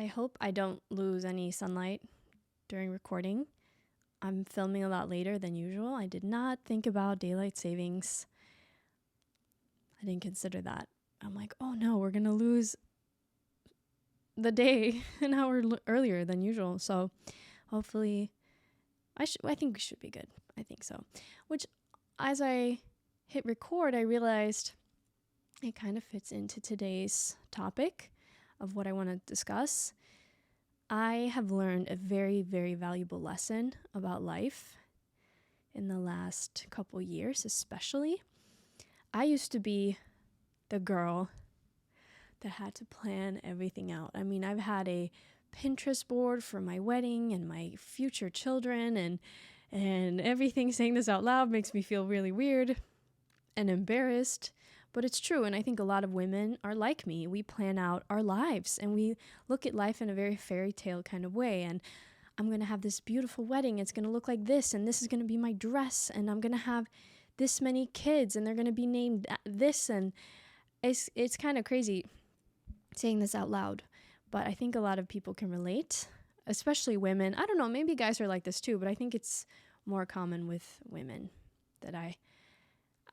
I hope I don't lose any sunlight during recording. I'm filming a lot later than usual. I did not think about daylight savings. I didn't consider that. I'm like, oh no, we're going to lose the day an hour earlier than usual. So hopefully, I think we should be good. I think so. Which, as I hit record, I realized it kind of fits into today's topic of what I want to discuss. I have learned a very, very valuable lesson about life in the last couple years, especially. I used to be the girl that had to plan everything out. I mean, I've had a Pinterest board for my wedding and my future children, and everything. Saying this out loud makes me feel really weird and embarrassed, but it's true. And I think a lot of women are like me. We plan out our lives and we look at life in a very fairy tale kind of way. And I'm going to have this beautiful wedding. It's going to look like this, and this is going to be my dress, and I'm going to have this many kids, and they're going to be named this. And it's kind of crazy saying this out loud, but I think a lot of people can relate, especially women. I don't know, maybe guys are like this too, but I think it's more common with women that I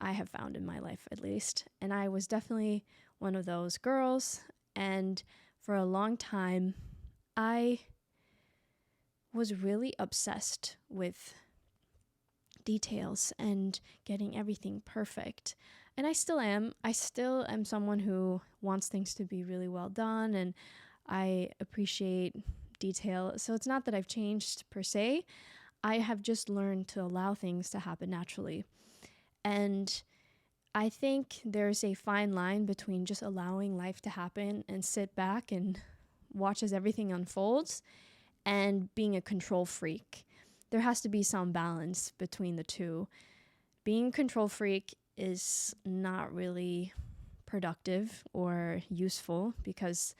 have found in my life, at least. And I was definitely one of those girls. And for a long time, I was really obsessed with details and getting everything perfect. And I still am. I still am someone who wants things to be really well done, and I appreciate detail. So it's not that I've changed per se. I have just learned to allow things to happen naturally. And I think there's a fine line between just allowing life to happen and sit back and watch as everything unfolds and being a control freak. There has to be some balance between the two. Being a control freak is not really productive or useful because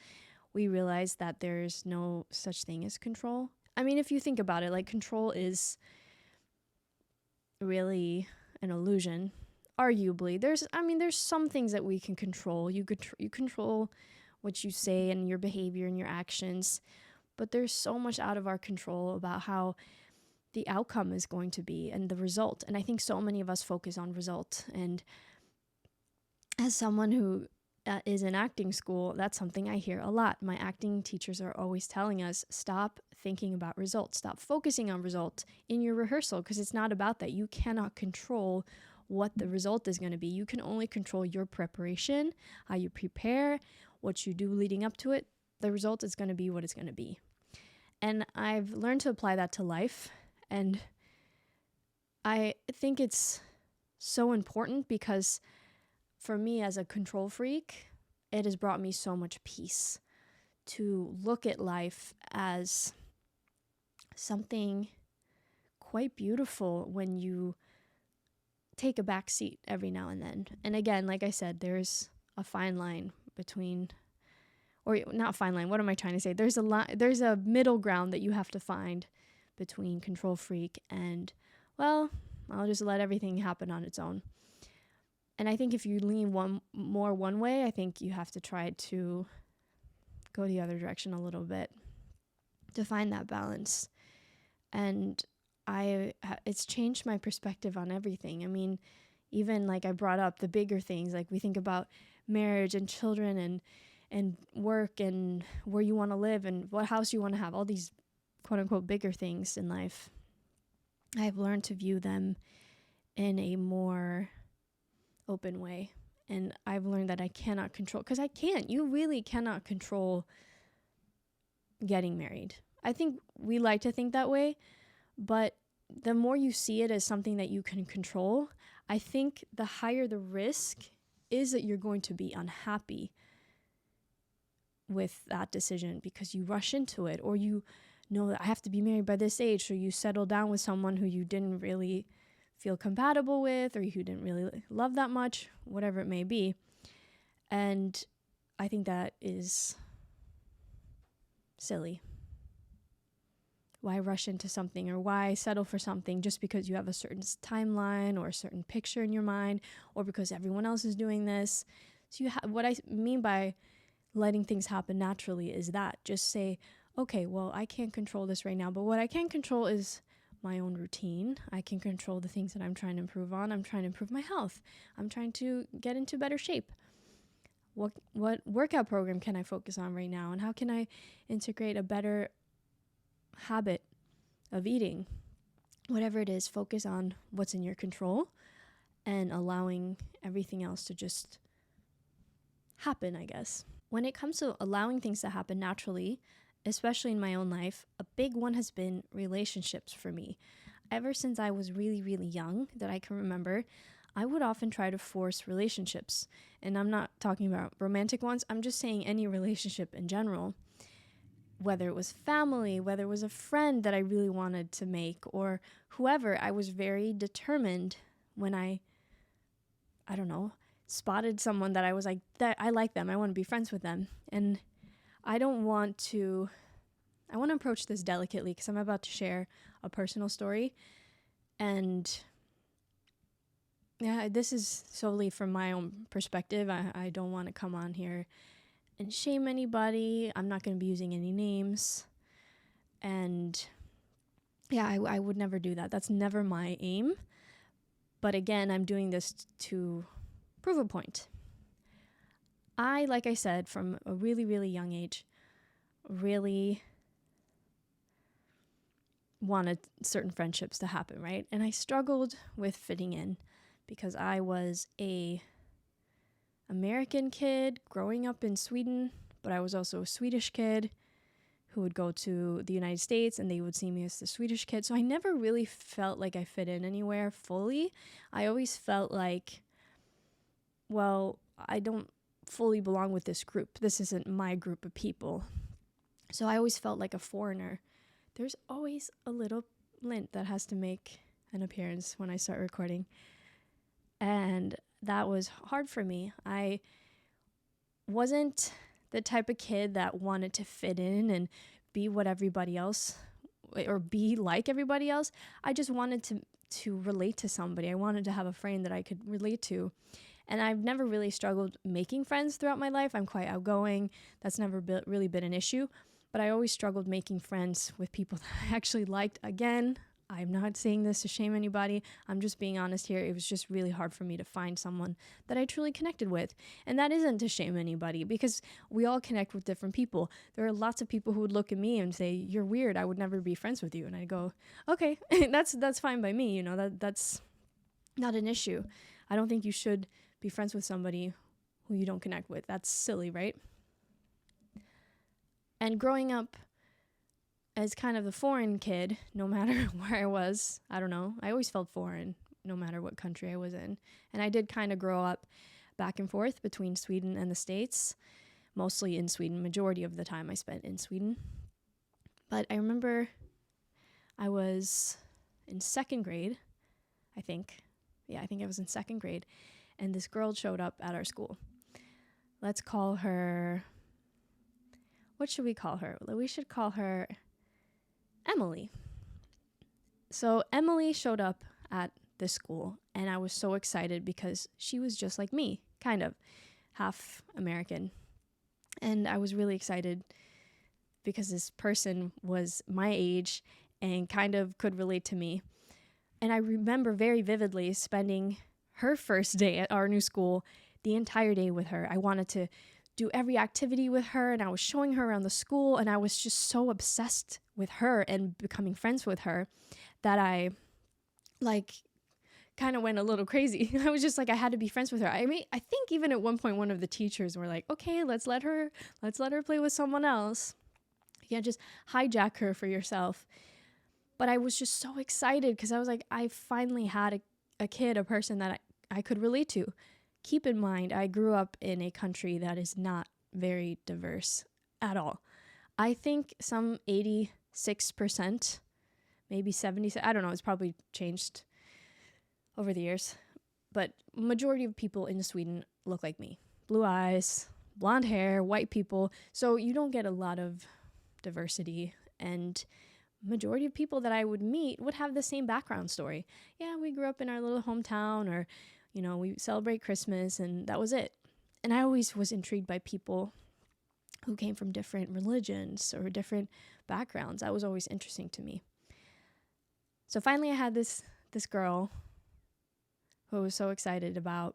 we realize that there's no such thing as control. I mean, if you think about it, like, control is really an illusion. Arguably, there's some things that we can control. You control what you say and your behavior and your actions, but there's so much out of our control about how the outcome is going to be and the result. And I think so many of us focus on result. And as someone who is in acting school, that's something I hear a lot. My acting teachers are always telling us, stop thinking about results. Stop focusing on result in your rehearsal, because it's not about that. You cannot control what the result is going to be. You can only control your preparation, how you prepare, what you do leading up to it. The result is going to be what it's going to be. And I've learned to apply that to life. And I think it's so important because for me as a control freak, it has brought me so much peace to look at life as something quite beautiful when you take a back seat every now and then. And again, like I said, there's a fine line between, or not fine line, what am I trying to say? There's a middle ground that you have to find between control freak and, well, I'll just let everything happen on its own. And I think if you lean one way, I think you have to try to go the other direction a little bit to find that balance. And it's changed my perspective on everything. I mean, even like I brought up the bigger things, like we think about marriage and children and work and where you want to live and what house you want to have, all these quote unquote bigger things in life. I've learned to view them in a more open way. And I've learned that I cannot control, because you really cannot control getting married. I think we like to think that way, but the more you see it as something that you can control, I think the higher the risk is that you're going to be unhappy with that decision because you rush into it, or you know that I have to be married by this age, so you settle down with someone who you didn't really feel compatible with, or who didn't really love that much, whatever it may be. And I think that is silly. Why rush into something, or why settle for something just because you have a certain timeline or a certain picture in your mind, or because everyone else is doing this? So what I mean by letting things happen naturally is that. Just say, okay, well, I can't control this right now, but what I can control is my own routine. I can control the things that I'm trying to improve on. I'm trying to improve my health. I'm trying to get into better shape. What workout program can I focus on right now? And how can I integrate a better habit of eating? Whatever it is, focus on what's in your control and allowing everything else to just happen, I guess. When it comes to allowing things to happen naturally, especially in my own life, a big one has been relationships for me. Ever since I was really, really young, that I can remember, I would often try to force relationships. And I'm not talking about romantic ones, I'm just saying any relationship in general. Whether it was family, whether it was a friend that I really wanted to make, or whoever, I was very determined when I don't know, spotted someone that I was like, that I like them, I want to be friends with them. And I want to approach this delicately because I'm about to share a personal story. And yeah, this is solely from my own perspective. I don't want to come on here and shame anybody. I'm not going to be using any names. And yeah, I would never do that. That's never my aim. But again, I'm doing this to prove a point. Like I said, from a really, really young age, really wanted certain friendships to happen, right? And I struggled with fitting in because I was a American kid growing up in Sweden, but I was also a Swedish kid who would go to the United States and they would see me as the Swedish kid. So I never really felt like I fit in anywhere fully. I always felt like, well, I don't fully belong with this group. This isn't my group of people. So I always felt like a foreigner. There's always a little lint that has to make an appearance when I start recording. And that was hard for me. I wasn't the type of kid that wanted to fit in and be what everybody else, or be like everybody else. I just wanted to relate to somebody. I wanted to have a friend that I could relate to. And I've never really struggled making friends throughout my life. I'm quite outgoing. That's never really been an issue. But I always struggled making friends with people that I actually liked. Again, I'm not saying this to shame anybody. I'm just being honest here. It was just really hard for me to find someone that I truly connected with. And that isn't to shame anybody because we all connect with different people. There are lots of people who would look at me and say, "You're weird. I would never be friends with you." And I go, "Okay, that's fine by me. You know, that's not an issue. I don't think you should be friends with somebody who you don't connect with. That's silly, right?" And growing up as kind of the foreign kid, no matter where I was, I don't know, I always felt foreign no matter what country I was in. And I did kind of grow up back and forth between Sweden and the States, mostly in Sweden. Majority of the time I spent in Sweden. But I remember I was in second grade, I think. Yeah, I think I was in second grade. And this girl showed up at our school. Let's call her, what should we call her? We should call her Emily. So Emily showed up at this school, and I was so excited because she was just like me, kind of, half American. And I was really excited because this person was my age and kind of could relate to me. And I remember very vividly spending her first day at our new school, the entire day with her. I wanted to do every activity with her, and I was showing her around the school, and I was just so obsessed with her and becoming friends with her that I kind of went a little crazy. I was just like, I had to be friends with her. I mean, I think even at one point one of the teachers were like, "Okay, let's let her play with someone else. You can't just hijack her for yourself." But I was just so excited because I was like, I finally had a kid, a person that I could relate to. Keep in mind, I grew up in a country that is not very diverse at all. I think some 86%, maybe 70%, I don't know, it's probably changed over the years. But majority of people in Sweden look like me. Blue eyes, blonde hair, white people. So you don't get a lot of diversity, and majority of people that I would meet would have the same background story. Yeah, we grew up in our little hometown, or we celebrate Christmas, and that was it. And I always was intrigued by people who came from different religions or different backgrounds. That was always interesting to me. So finally I had this girl who I was so excited about.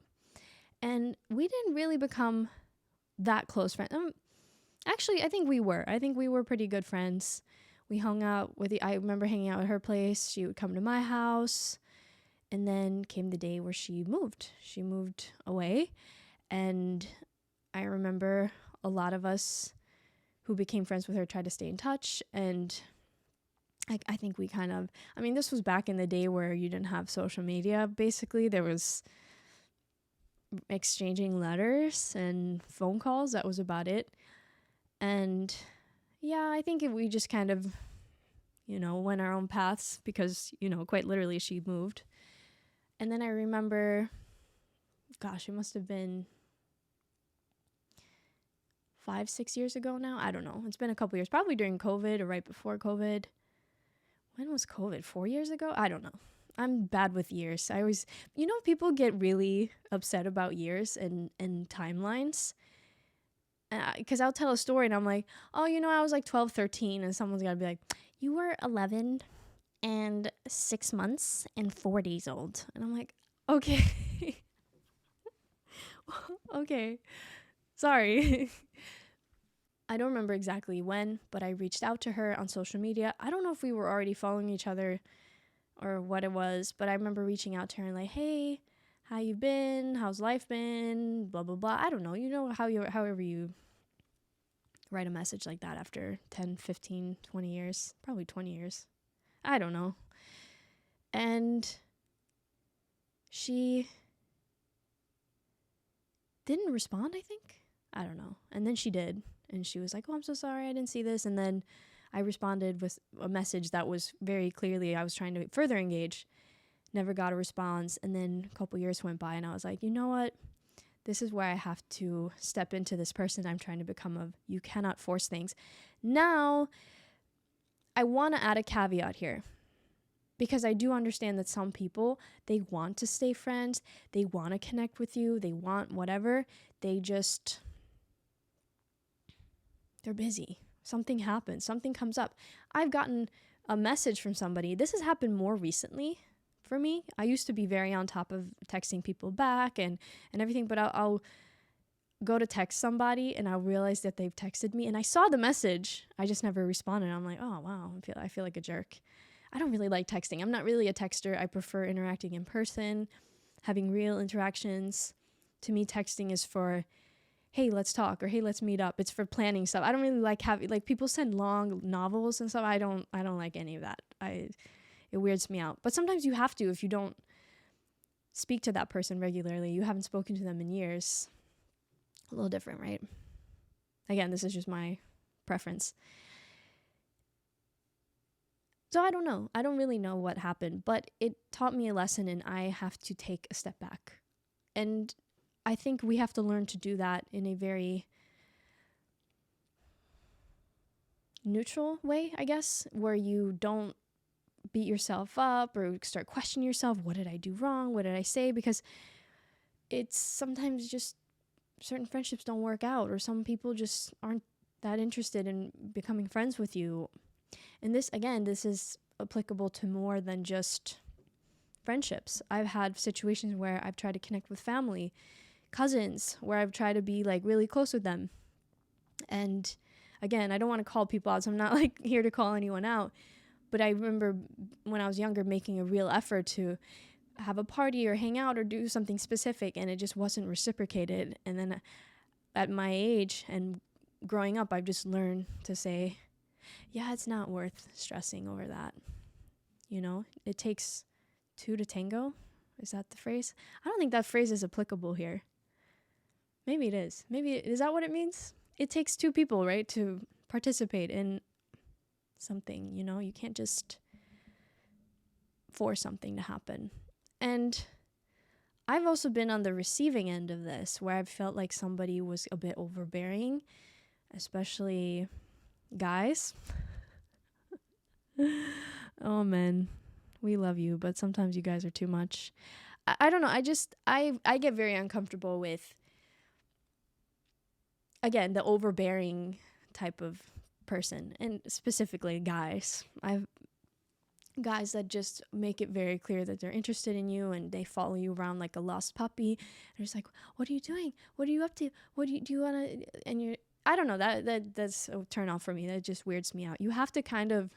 And we didn't really become that close friends. Actually, I think we were. I think we were pretty good friends. We hung out I remember hanging out at her place. She would come to my house. And then came the day where she moved. She moved away. And I remember a lot of us who became friends with her tried to stay in touch. And I think we kind of, this was back in the day where you didn't have social media, basically. There was exchanging letters and phone calls. That was about it. And yeah, I think we just kind of, went our own paths because, quite literally she moved. And then I remember, gosh, it must have been 5-6 years ago now. I don't know. It's been a couple years, probably during COVID or right before COVID. When was COVID? 4 years ago? I don't know. I'm bad with years. I always, people get really upset about years and timelines. Because I'll tell a story and I'm like, oh, I was like 12, 13. And someone's got to be like, you were 11 and 6 months and 4 days old. And I'm like, okay. Okay. Sorry. I don't remember exactly when, but I reached out to her on social media. I don't know if we were already following each other or what it was, but I remember reaching out to her and like, hey, how you been? How's life been? Blah, blah, blah. I don't know. However you write a message like that after 10, 15, 20 years, probably 20 years. I don't know. And she didn't respond, I think. I don't know. And then she did. And she was like, oh, I'm so sorry. I didn't see this. And then I responded with a message that was very clearly I was trying to further engage. Never got a response. And then a couple years went by and I was like, you know what? This is where I have to step into this person I'm trying to become of. You cannot force things. Now, I want to add a caveat here. Because I do understand that some people, they want to stay friends. They want to connect with you. They want whatever. They're busy. Something happens. Something comes up. I've gotten a message from somebody. This has happened more recently for me. I used to be very on top of texting people back and everything, but I'll go to text somebody and I'll realize that they've texted me and I saw the message. I just never responded. I'm like, oh, wow, I feel like a jerk. I don't really like texting. I'm not really a texter. I prefer interacting in person, having real interactions. To me, texting is for, hey, let's talk, or hey, let's meet up. It's for planning stuff. I don't really like having, like, people send long novels and stuff. I don't like any of that. It weirds me out. But sometimes you have to if you don't speak to that person regularly. You haven't spoken to them in years. A little different, right? Again, this is just my preference. So I don't know. I don't really know what happened, but it taught me a lesson and I have to take a step back. And I think we have to learn to do that in a very neutral way, I guess, where you don't beat yourself up or start questioning yourself. What did I do wrong? What did I say? Because it's sometimes just certain friendships don't work out, or some people just aren't that interested in becoming friends with you. And this is applicable to more than just friendships. I've had situations where I've tried to connect with family, cousins, where I've tried to be like really close with them. And again, I don't want to call people out, so I'm not like here to call anyone out. But I remember when I was younger making a real effort to have a party or hang out or do something specific, and it just wasn't reciprocated. And then at my age and growing up, I've just learned to say, yeah, it's not worth stressing over that. You know, it takes two to tango. Is that the phrase? I don't think that phrase is applicable here. Maybe it is. Is that what it means? It takes two people, right, to participate in something. You know, you can't just force something to happen. And I've also been on the receiving end of this, where I've felt like somebody was a bit overbearing, especially guys. Oh, man, we love you, but sometimes you guys are too much. I don't know. I get very uncomfortable with again, the overbearing type of person, and specifically guys. I've guys that just make it very clear that they're interested in you, and they follow you around like a lost puppy. They're just like, what are you doing? What are you up to? What do you want to, and you're, I don't know, that's a turn off for me. That just weirds me out. You have to kind of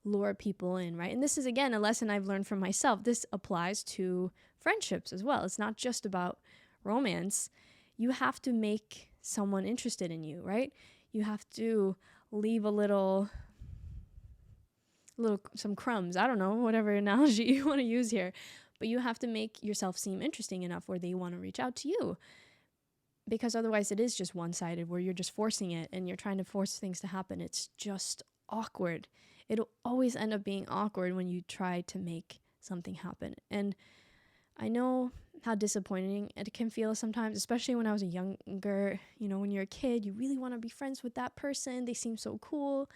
lure people in, right? And this is, again, a lesson I've learned from myself. This applies to friendships as well. It's not just about romance. You have to make someone interested in you, right? You have to leave some crumbs. I don't know, whatever analogy you want to use here. But you have to make yourself seem interesting enough where they want to reach out to you. Because otherwise it is just one-sided, where you're just forcing it and you're trying to force things to happen. It's just awkward. It'll always end up being awkward when you try to make something happen. And I know how disappointing it can feel sometimes, especially when I was younger. You know, when you're a kid, you really want to be friends with that person. They seem so cool,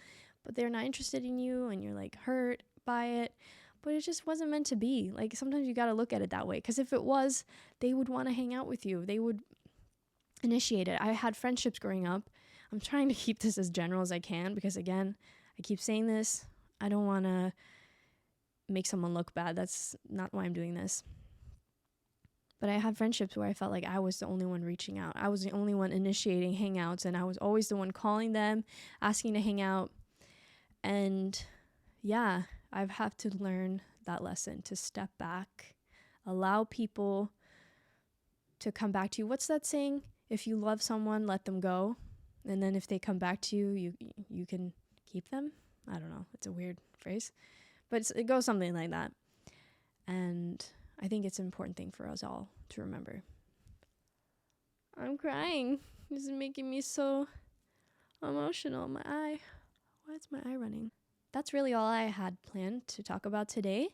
but they're not interested in you, and you're like hurt by it. But it just wasn't meant to be. Like, sometimes you got to look at it that way, because if it was, they would want to hang out with you. They would initiate it. I had friendships growing up. I'm trying to keep this as general as I can, because, again, I keep saying this. I don't want to make someone look bad. That's not why I'm doing this. But I had friendships where I felt like I was the only one reaching out. I was the only one initiating hangouts, and I was always the one calling them, asking to hang out. And yeah, I've had to learn that lesson, to step back, allow people to come back to you. What's that saying? If you love someone, let them go. And then if they come back to you, you can keep them. I don't know. It's a weird phrase, but it goes something like that. And I think it's an important thing for us all to remember. I'm crying. This is making me so emotional. My eye. Why is my eye running? That's really all I had planned to talk about today.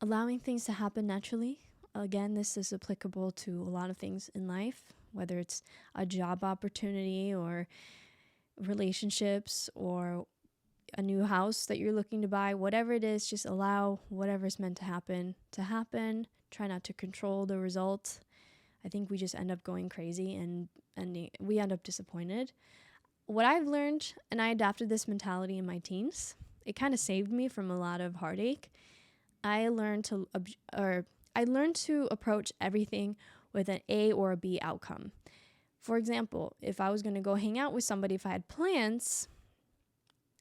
Allowing things to happen naturally. Again, this is applicable to a lot of things in life, whether it's a job opportunity or relationships or a new house that you're looking to buy. Whatever it is, just allow whatever's meant to happen. Try not to control the result. I think we just end up going crazy and we end up disappointed. What I've learned, and I adapted this mentality in my teens, it kind of saved me from a lot of heartache. I learned to approach everything with an A or a B outcome. For example, if I was going to go hang out with somebody, if I had plans,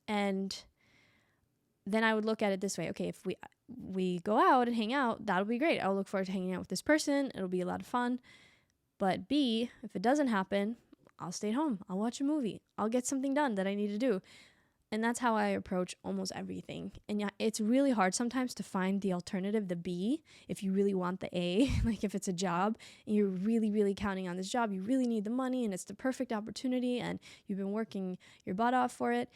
and then I would look at it this way. Okay, if we go out and hang out, that'll be great. I'll look forward to hanging out with this person. It'll be a lot of fun. But B, if it doesn't happen, I'll stay at home. I'll watch a movie. I'll get something done that I need to do. And that's how I approach almost everything. And yeah, it's really hard sometimes to find the alternative, the B, if you really want the A. Like if it's a job and you're really, really counting on this job, you really need the money and it's the perfect opportunity and you've been working your butt off for it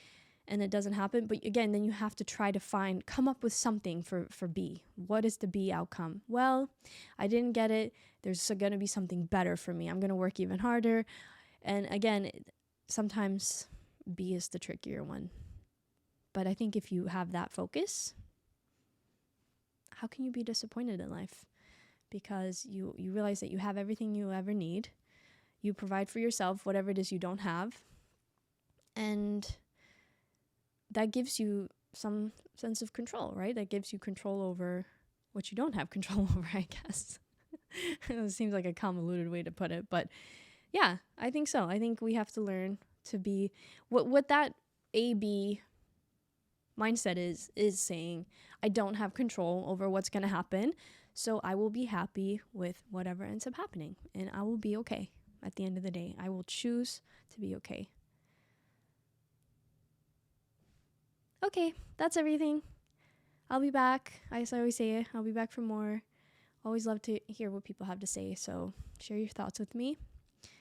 and it doesn't happen. But again, then you have to try to come up with something for B. What is the B outcome? Well, I didn't get it. There's going to be something better for me. I'm going to work even harder. And again, sometimes B is the trickier one. But I think if you have that focus, how can you be disappointed in life? Because you realize that you have everything you ever need. You provide for yourself whatever it is you don't have. And that gives you some sense of control, right? That gives you control over what you don't have control over, I guess. It seems like a convoluted way to put it. But yeah, I think so. I think we have to learn to be what that A-B mindset is saying, I don't have control over what's going to happen, so I will be happy with whatever ends up happening, and I will be okay at the end of the day. I will choose to be okay. Okay, that's everything. I'll be back. As I always say, I'll be back for more. Always love to hear what people have to say, so share your thoughts with me.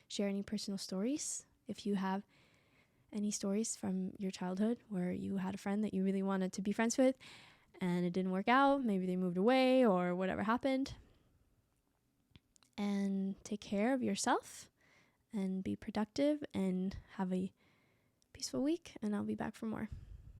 Share any personal stories. If you have any stories from your childhood where you had a friend that you really wanted to be friends with and it didn't work out, maybe they moved away or whatever happened. And take care of yourself and be productive and have a peaceful week, and I'll be back for more.